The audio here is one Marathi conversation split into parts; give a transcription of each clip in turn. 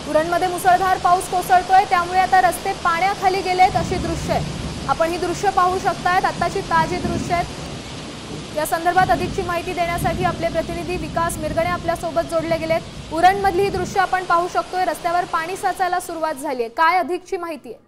उरणमध्ये मुसळधार पाऊस कोसळतोय, त्यामुळे आता रस्ते पाण्याखाली गेलेत अशी दृश्य आहेत। आपण ही दृश्य पाहू शकतायत, आत्ताची ताजी दृश्य आहेत। या संदर्भात अधिकची माहिती देण्यासाठी आपले प्रतिनिधी विकास मिरगणे आपल्या सोबत जोडले गेलेत। उरणमधली ही दृश्य आपण पाहू शकतोय, रस्त्यावर पाणी साचायला सुरुवात झाली आहे। काय अधिकची माहिती आहे?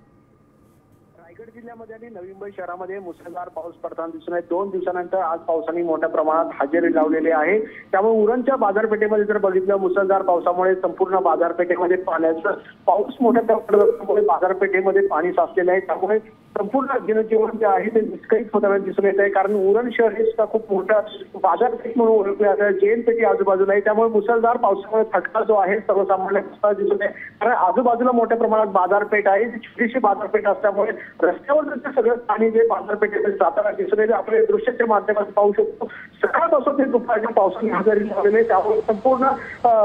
रायगड जिल्ह्यामध्ये आणि नवी मुंबई शहरामध्ये मुसळधार पाऊस पडताना दिसून येत। 2 दिवसानंतर आज पावसाने मोठ्या प्रमाणात हजेरी लावलेली आहे। त्यामुळे उरणच्या बाजारपेठेमध्ये जर बघितलं, मुसळधार पावसामुळे संपूर्ण बाजारपेठेमध्ये पाण्याचा पाऊस मोठ्या प्रमाणात बाजारपेठेमध्ये पाणी साचलेलं आहे। त्यामुळे संपूर्ण जनजीवन जे आहे ते विस्कळीत होताना दिसून येत आहे। कारण उरण शहर हे सुद्धा खूप मोठा बाजारपेठ म्हणून ओळखले जाते, जैन पेठी आजूबाजूला आहे। त्यामुळे मुसळधार पावसामुळे फटका जो आहे सर्वसामान्यांना दिसून येतो, कारण आजूबाजूला मोठ्या प्रमाणात बाजारपेठ आहे। छोटीशी बाजारपेठ असल्यामुळे रस्त्यावर जर सगळं पाणी जे बाजारपेठेमध्ये जाताना दिसून येते, आपल्या दृश्याच्या माध्यमातून पाहू शकतो। सकाळपासून ते दुपारच्या पावसाने हजेरी लावलेली आहे। त्यामुळे संपूर्ण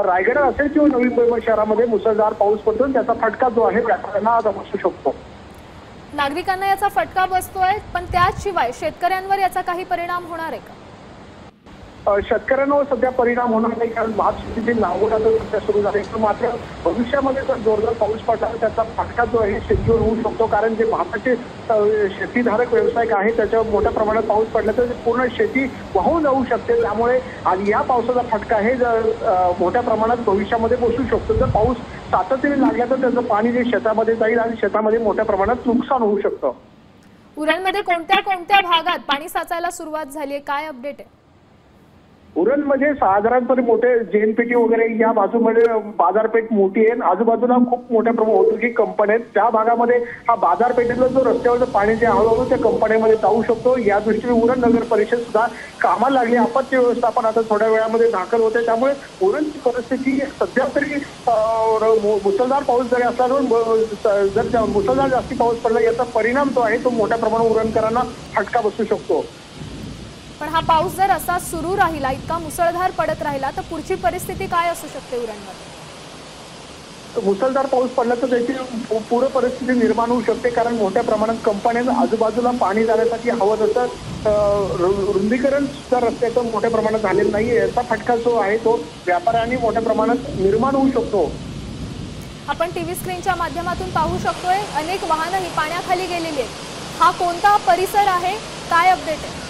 रायगड असेल किंवा नवी मुंबई शहरामध्ये मुसळधार पाऊस पडतो, त्याचा फटका जो आहे व्यापाऱ्यांना आज बसू शकतो। नागरिकांना याचा फटका बसतोय, पण त्याशिवाय शेतकऱ्यांवर याचा काही परिणाम होणार आहे का? शेतकऱ्यांवर सध्या परिणाम होणार नाही, कारण भात शेतीची लागवड आता सध्या सुरू झाली। मात्र भविष्यामध्ये जर जोरदार पाऊस पडला तर त्याचा फटका जो आहे शेतीवर होऊ शकतो, कारण जे भाताचे शेतीधारक व्यावसायिक आहे त्याच्यावर मोठ्या प्रमाणात पाऊस पडला तर पूर्ण शेती वाहून जाऊ शकते। त्यामुळे आज या पावसाचा फटका हे मोठ्या प्रमाणात भविष्यामध्ये बसू शकतो। जर पाऊस सातत्याने लागला तर त्याचं पाणी जे शेतामध्ये जाईल आणि शेतामध्ये मोठ्या प्रमाणात नुकसान होऊ शकतं। उरणमध्ये कोणत्या कोणत्या भागात पाणी साचायला सुरुवात झाली आहे, काय अपडेट आहे? उरणमध्ये साधारणपणे मोठे जैन पेठी वगैरे या बाजूमध्ये बाजारपेठ मोठी आहे। आजूबाजूला खूप मोठ्या प्रमाणात औद्योगिक कंपन्या आहेत। त्या भागामध्ये हा बाजारपेठेतला जो रस्त्यावरचं पाणी जे हळूहळू त्या कंपन्यांमध्ये जाऊ शकतो, या दृष्टीने उरण नगर परिषद सुद्धा कामाला लागली। आपत्ती व्यवस्थापन आता थोड्या वेळामध्ये दाखल होते। त्यामुळे उरणची परिस्थिती सध्या तरी मुसळधार पाऊस जरी असला जर मुसळधार जास्ती पाऊस पडला याचा परिणाम जो आहे तो मोठ्या प्रमाणात उरणकरांना फटका बसू शकतो। पण हा पाऊस जर असा सुरू राहिला, इतका मुसळधार पडत राहिला, तर पुढची परिस्थिती काय असू शकते उरणमध्ये? मुसळधार पाऊस पडला तर त्याची पूर्ण परिस्थिती निर्माण होऊ शकते, कारण मोठ्या प्रमाणात कंपन्या आजूबाजूला पाणी जाण्यासाठी हवं तसं रुंदीकरण सुद्धा रस्त्याचं मोठ्या प्रमाणात झालेलं नाही। याचा फटका जो आहे तो व्यापाऱ्यांनी मोठ्या प्रमाणात निर्माण होऊ शकतो। आपण टीव्ही स्क्रीनच्या माध्यमातून पाहू शकतोय, अनेक वाहनं ही पाण्याखाली गेलेली आहेत। हा कोणता परिसर आहे, काय अपडेट आहे?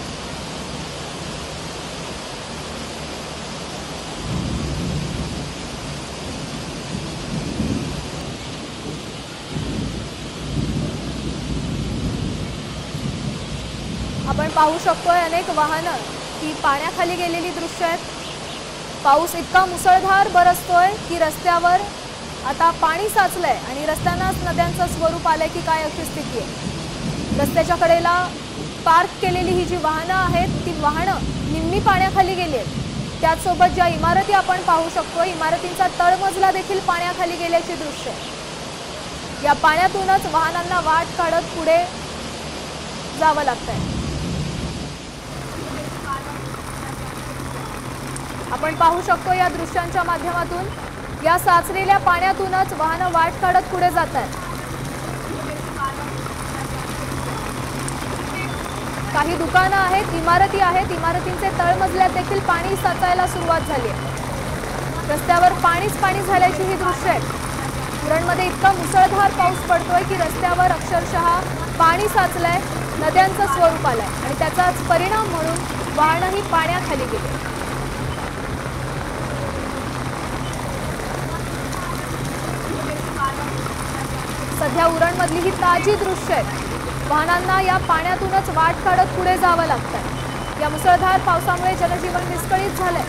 आपण पाहू शकतोय अनेक वाहनं ही पाण्याखाली गेलेली दृश्य आहेत। पाऊस इतका मुसळधार बरसतोय की रस्त्यावर आता पाणी साचलंय आणि रस्त्यांनाच नद्यांचं स्वरूप आलंय की काय अशी स्थिती आहे। रस्त्याच्या कडेला पार्क केलेली ही जी वाहनं आहेत ती वाहनं निम्मी पाण्याखाली गेली आहेत। त्याचसोबत ज्या इमारती आपण पाहू शकतो, इमारतींचा तळमजला देखील पाण्याखाली गेल्याची दृश्य आहे। या पाण्यातूनच वाहनांना वाट काढत पुढे जावं लागतंय। आपण पाहू शकतो या दृश्यांच्या माध्यमातून, या साचलेल्या पाण्यातूनच वाहनं वाट काढत पुढे जात आहेत। काही दुकानं आहेत, इमारती आहेत, इमारतींचे तळमजल्यात देखील पाणी साचायला सुरुवात झाली आहे। रस्त्यावर पाणीच पाणी झाल्याची ही दृश्य आहेत। उरणमध्ये इतका मुसळधार पाऊस पडतोय की रस्त्यावर अक्षरशः पाणी साचलंय, नद्यांचं स्वरूप आलंय आणि त्याचाच परिणाम म्हणून वाहनंही पाण्याखाली गेली। सध्या उरणमधली ही ताजी दृश्य आहेत। वाहनांना या पाण्यातूनच वाट काढत पुढे जावं लागतंय। या मुसळधार पावसामुळे जनजीवन विस्कळीत झालंय।